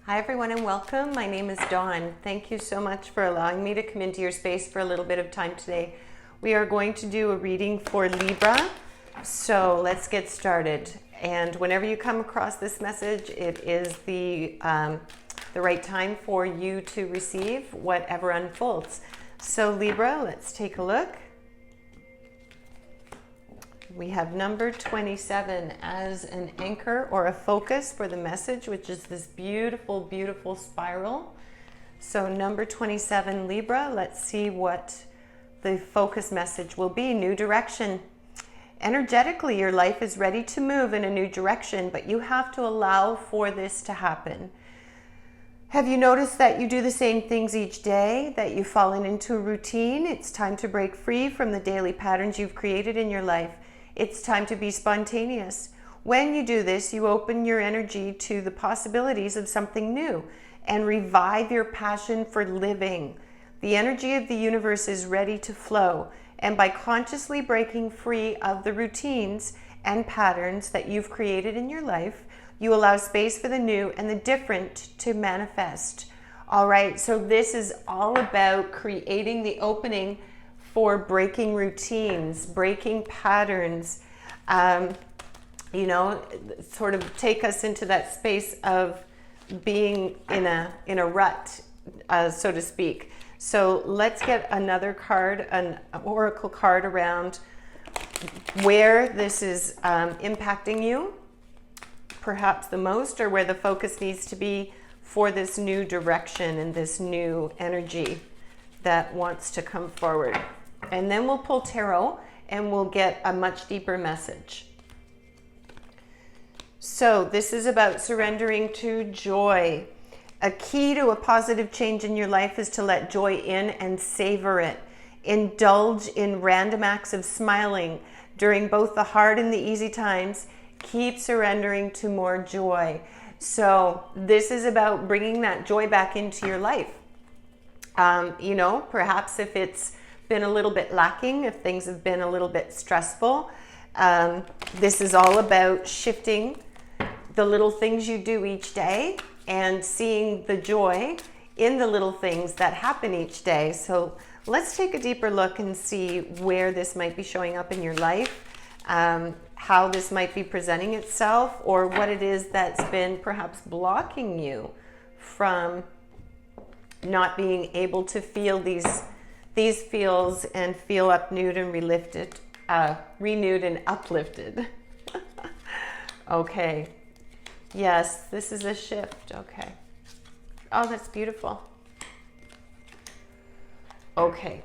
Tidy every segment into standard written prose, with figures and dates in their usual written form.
Hi everyone and welcome. My name is Dawn. Thank you so much for allowing me to come into your space for a little bit of time today. We are going to do a reading for Libra. So let's get started. And whenever you come across this message, it is the right time for you to receive whatever unfolds. So Libra, let's take a look. We have number 27 as an anchor or a focus for the message, which is this beautiful, beautiful spiral. So number 27, Libra, let's see what the focus message will be. New direction. Energetically, your life is ready to move in a new direction, but you have to allow for this to happen. Have you noticed that you do the same things each day, that you've fallen into a routine? It's time to break free from the daily patterns you've created in your life. It's time to be spontaneous. When you do this, you open your energy to the possibilities of something new and revive your passion for living. The energy of the universe is ready to flow, and by consciously breaking free of the routines and patterns that you've created in your life, you allow space for the new and the different to manifest. All right, so this is all about creating the opening for breaking routines, breaking patterns, sort of take us into that space of being in a rut, so to speak. So let's get another card, an oracle card around where this is impacting you, perhaps the most, or where the focus needs to be for this new direction and this new energy that wants to come forward. And then we'll pull tarot and we'll get a much deeper message. So this is about surrendering to joy. A key to a positive change in your life is to let joy in and savor it. Indulge in random acts of smiling during both the hard and the easy times. Keep surrendering to more joy. So this is about bringing that joy back into your life. Perhaps if it's been a little bit lacking, if things have been a little bit stressful, this is all about shifting the little things you do each day and seeing the joy in the little things that happen each day. So let's take a deeper look and see where this might be showing up in your life, how this might be presenting itself, or what it is that's been perhaps blocking you from not being able to feel these feels and feel renewed and uplifted. Okay. Yes, this is a shift. Okay. Oh, that's beautiful. Okay.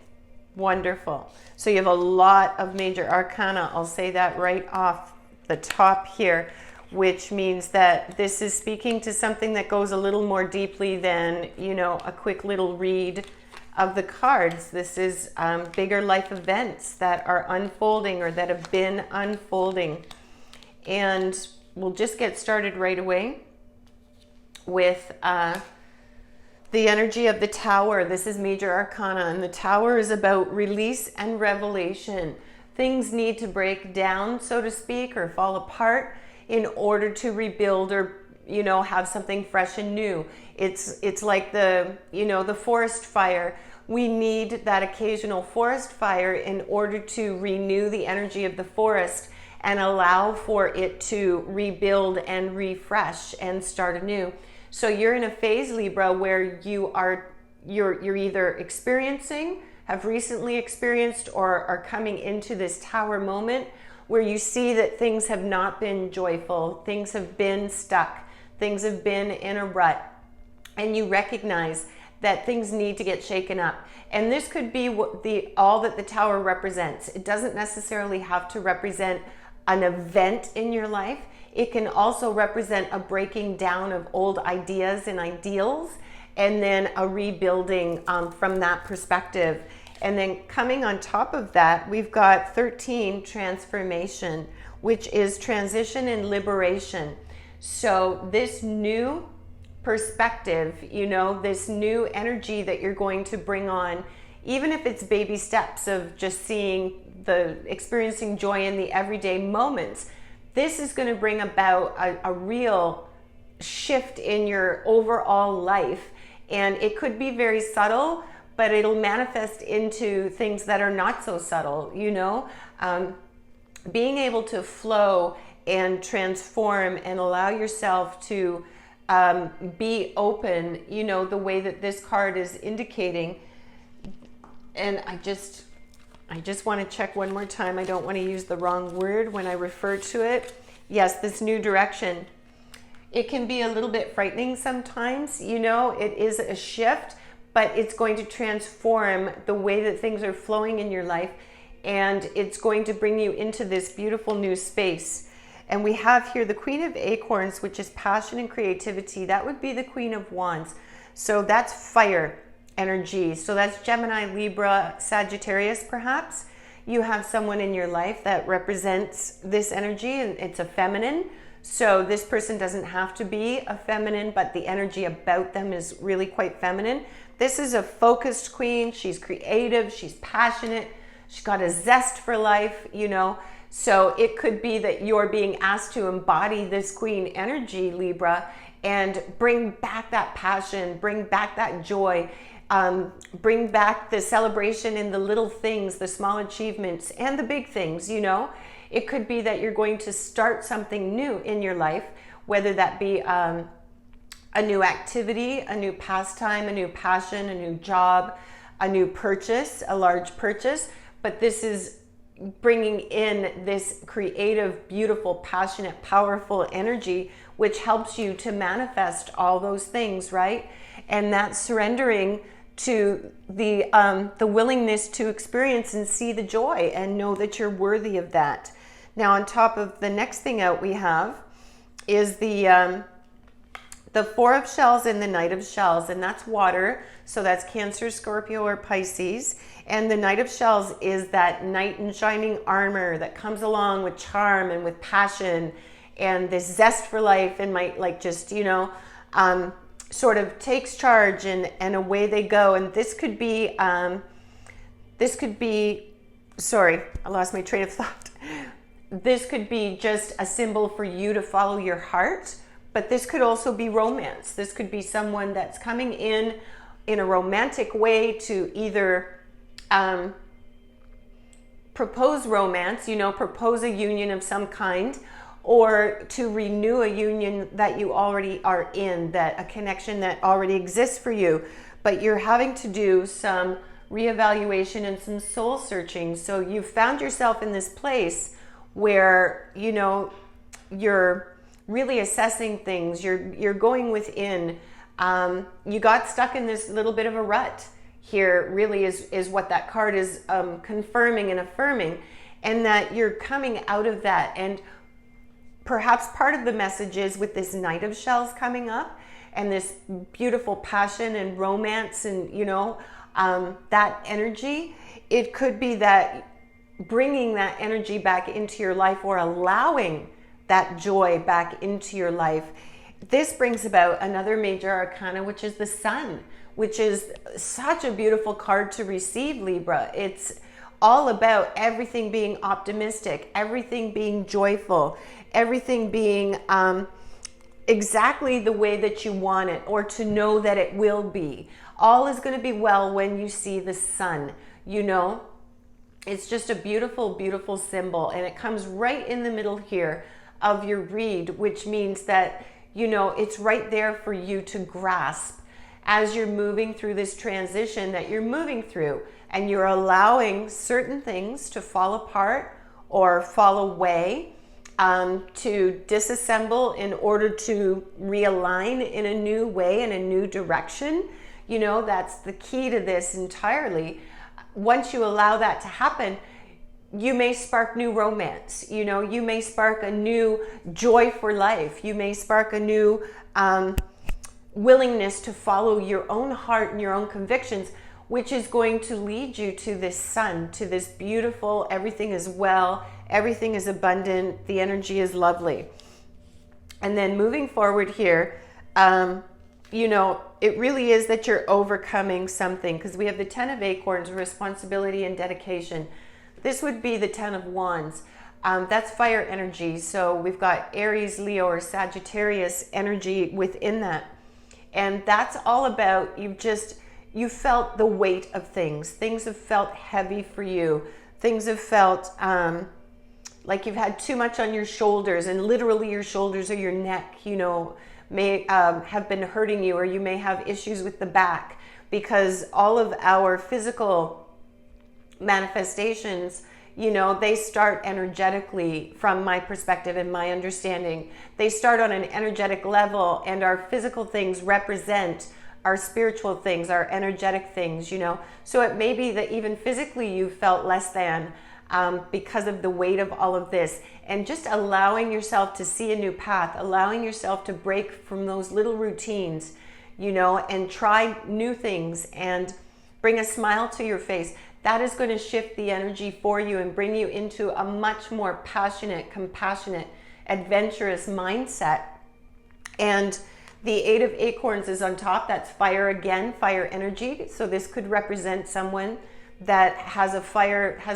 Wonderful. So you have a lot of major arcana. I'll say that right off the top here, which means that this is speaking to something that goes a little more deeply than, a quick little read of the cards. This is bigger life events that are unfolding or that have been unfolding. And we'll just get started right away with the energy of the Tower. This is major arcana, and the Tower is about release and revelation. Things need to break down, so to speak, or fall apart in order to rebuild or have something fresh and new. It's like the forest fire. We need that occasional forest fire in order to renew the energy of the forest and allow for it to rebuild and refresh and start anew. So you're in a phase, Libra, where you're either experiencing, have recently experienced, or are coming into this Tower moment where you see that things have not been joyful, things have been stuck, things have been in a rut, and you recognize that things need to get shaken up. And this could be all that the Tower represents. It doesn't necessarily have to represent an event in your life. It can also represent a breaking down of old ideas and ideals, and then a rebuilding from that perspective. And then coming on top of that, we've got 13, transformation, which is transition and liberation. So this new perspective, this new energy that you're going to bring on, even if it's baby steps of just experiencing joy in the everyday moments, this is going to bring about a real shift in your overall life. And it could be very subtle, but it'll manifest into things that are not so subtle, you know? Being able to flow and transform and allow yourself to be open, you know, the way that this card is indicating. And I just want to check one more time. I don't want to use the wrong word when I refer to it. Yes, this new direction. It can be a little bit frightening sometimes, you know, it is a shift, but it's going to transform the way that things are flowing in your life, and it's going to bring you into this beautiful new space. And we have here the Queen of Acorns, which is passion and creativity. That would be the Queen of Wands. So that's fire energy. So that's Gemini, Libra, Sagittarius, perhaps. You have someone in your life that represents this energy, and it's a feminine. So this person doesn't have to be a feminine, but the energy about them is really quite feminine. This is a focused queen. She's creative. She's passionate. She's got a zest for life, you know. So it could be that you're being asked to embody this queen energy, Libra, and bring back that passion, bring back that joy, bring back the celebration in the little things, the small achievements, and the big things, you know. It could be that you're going to start something new in your life, whether that be a new activity, a new pastime, a new passion, a new job, a new purchase, a large purchase. But this is bringing in this creative, beautiful, passionate, powerful energy, which helps you to manifest all those things, right? And that's surrendering to the willingness to experience and see the joy and know that you're worthy of that. Now, on top of the next thing out we have is the Four of Shells and the Knight of Shells, and that's water. So that's Cancer, Scorpio, or Pisces. And the Knight of Shells is that knight in shining armor that comes along with charm and with passion and this zest for life, and might like just, you know, sort of takes charge, and away they go. And this could be, sorry, I lost my train of thought. This could be just a symbol for you to follow your heart, but this could also be romance. This could be someone that's coming in a romantic way to either propose romance, you know, propose a union of some kind, or to renew a union that you already are in, that a connection that already exists for you, but you're having to do some reevaluation and some soul searching. So you've found yourself in this place where, you know, you're really assessing things, you're going within. You got stuck in this little bit of a rut here, really is what that card is confirming and affirming, and that you're coming out of that. And perhaps part of the message is with this Knight of Shells coming up and this beautiful passion and romance and, you know, that energy, it could be that bringing that energy back into your life, or allowing that joy back into your life. This brings about another major arcana, which is the Sun, which is such a beautiful card to receive, Libra. It's all about everything being optimistic, everything being joyful, everything being exactly the way that you want it, or to know that it will be. All is going to be well when you see the sun, you know. It's just a beautiful, beautiful symbol, and it comes right in the middle here of your read, which means that, you know, it's right there for you to grasp as you're moving through this transition that you're moving through, and you're allowing certain things to fall apart or fall away, to disassemble in order to realign in a new way, in a new direction. You know, that's the key to this entirely. Once you allow that to happen, you may spark new romance, you know, you may spark a new joy for life, you may spark a new willingness to follow your own heart and your own convictions, which is going to lead you to this sun, to this beautiful, everything is well, everything is abundant, the energy is lovely. And then moving forward here, you know, it really is that you're overcoming something, because we have the Ten of Acorns, responsibility and dedication. This would be the Ten of Wands. That's fire energy. So we've got Aries, Leo, or Sagittarius energy within that. And that's all about you felt the weight of things. Things have felt heavy for you. Things have felt like you've had too much on your shoulders, and literally your shoulders or your neck, may have been hurting you, or you may have issues with the back, because all of our physical manifestations, they start energetically. From my perspective and my understanding, they start on an energetic level, and our physical things represent our spiritual things, our energetic things, So it may be that even physically you felt less than because of the weight of all of this, and just allowing yourself to see a new path, allowing yourself to break from those little routines, and try new things and bring a smile to your face. That is going to shift the energy for you and bring you into a much more passionate, compassionate, adventurous mindset. And the Eight of Acorns is on top. That's fire again, fire energy. So this could represent someone that has a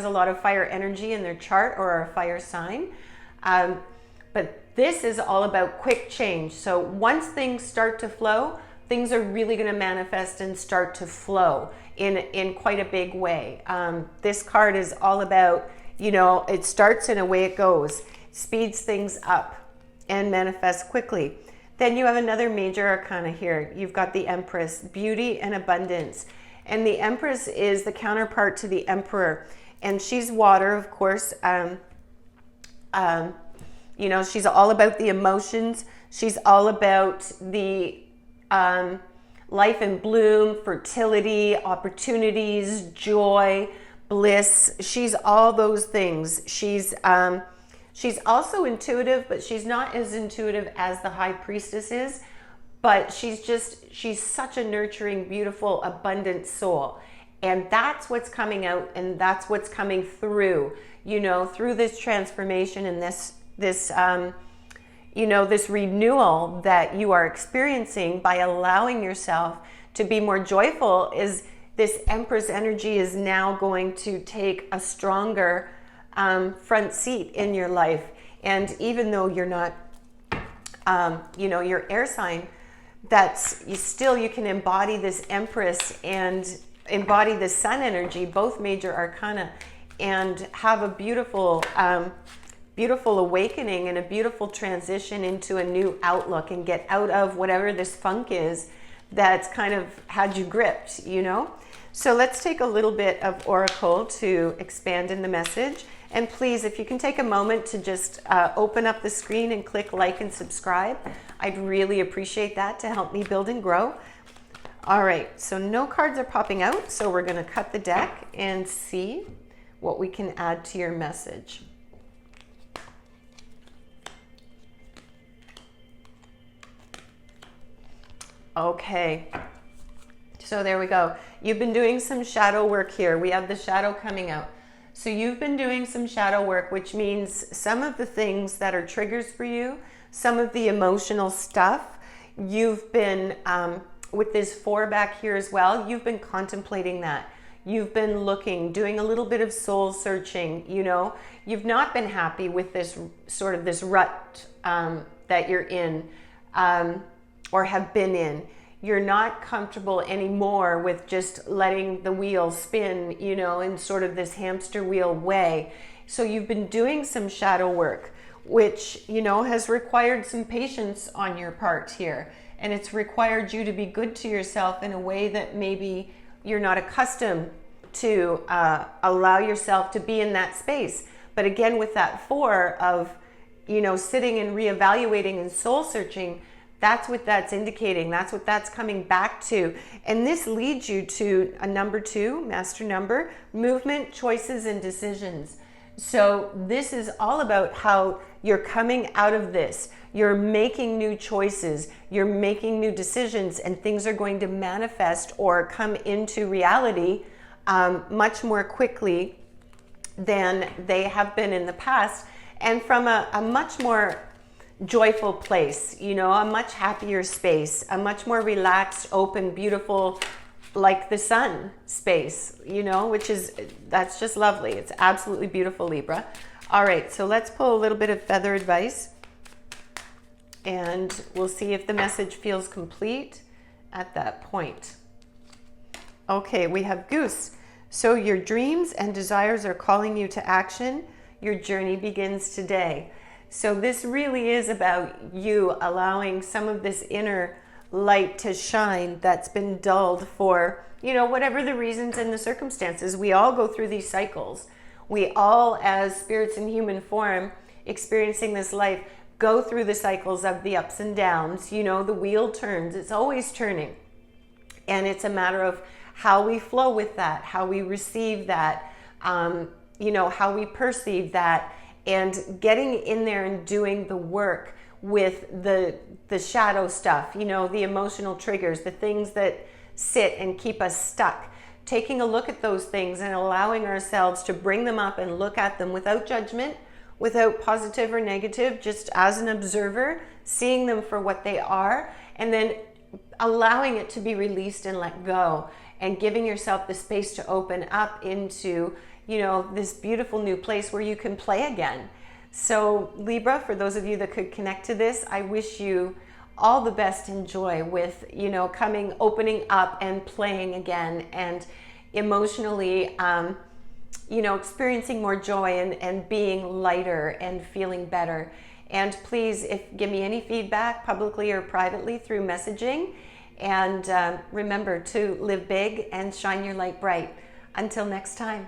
lot of fire energy in their chart, or a fire sign. But this is all about quick change. So once things start to flow, things are really going to manifest and start to flow in quite a big way. This card is all about, it starts and away it goes, speeds things up and manifests quickly. Then you have another major arcana here. You've got the Empress, beauty and abundance. And the Empress is the counterpart to the Emperor. And she's water, of course. She's all about the emotions. She's all about the life in bloom, fertility, opportunities, joy, bliss. She's all those things. She's also intuitive, but she's not as intuitive as the High Priestess is. But she's such a nurturing, beautiful, abundant soul. And that's what's coming out, and that's what's coming through, through this transformation and this renewal that you are experiencing by allowing yourself to be more joyful. Is this Empress energy is now going to take a stronger front seat in your life. And even though you're not, your air sign, you can embody this Empress and embody the Sun energy, both major arcana, and have a beautiful awakening and a beautiful transition into a new outlook, and get out of whatever this funk is that's kind of had you gripped, So let's take a little bit of Oracle to expand in the message. And please, if you can take a moment to just open up the screen and click like and subscribe, I'd really appreciate that to help me build and grow. All right, so no cards are popping out, so we're going to cut the deck and see what we can add to your message. Okay, so there we go. You've been doing some shadow work here. We have the shadow coming out. So you've been doing some shadow work, which means some of the things that are triggers for you, some of the emotional stuff, you've been, with this 4 back here as well, you've been contemplating that. You've been looking, doing a little bit of soul searching, You've not been happy with this sort of this rut that you're in, or have been in. You're not comfortable anymore with just letting the wheel spin, in sort of this hamster wheel way. So you've been doing some shadow work, which, has required some patience on your part here. And it's required you to be good to yourself in a way that maybe you're not accustomed to allow yourself to be in that space. But again, with that 4 of, sitting and reevaluating and soul searching, that's what that's indicating. That's what that's coming back to. And this leads you to a number 2, master number, movement, choices, and decisions. So this is all about how you're coming out of this. You're making new choices. You're making new decisions, and things are going to manifest or come into reality much more quickly than they have been in the past, and from a much more joyful place, a much happier space, a much more relaxed, open, beautiful, like the sun space, which is, that's just lovely. It's absolutely beautiful, Libra. All right, so let's pull a little bit of feather advice, and we'll see if the message feels complete at that point. Okay, we have Goose. So your dreams and desires are calling you to action. Your journey begins today. So this really is about you allowing some of this inner light to shine that's been dulled for, whatever the reasons and the circumstances. We all go through these cycles. We all, as spirits in human form, experiencing this life, go through the cycles of the ups and downs. The wheel turns. It's always turning. And it's a matter of how we flow with that, how we receive that, how we perceive that, and getting in there and doing the work with the shadow stuff, the emotional triggers, the things that sit and keep us stuck. Taking a look at those things and allowing ourselves to bring them up and look at them without judgment, without positive or negative, just as an observer, seeing them for what they are, and then allowing it to be released and let go, and giving yourself the space to open up into, this beautiful new place where you can play again. So Libra, for those of you that could connect to this, I wish you all the best and joy with, opening up and playing again, and emotionally, experiencing more joy and being lighter and feeling better. And please, give me any feedback publicly or privately through messaging. And remember to live big and shine your light bright. Until next time.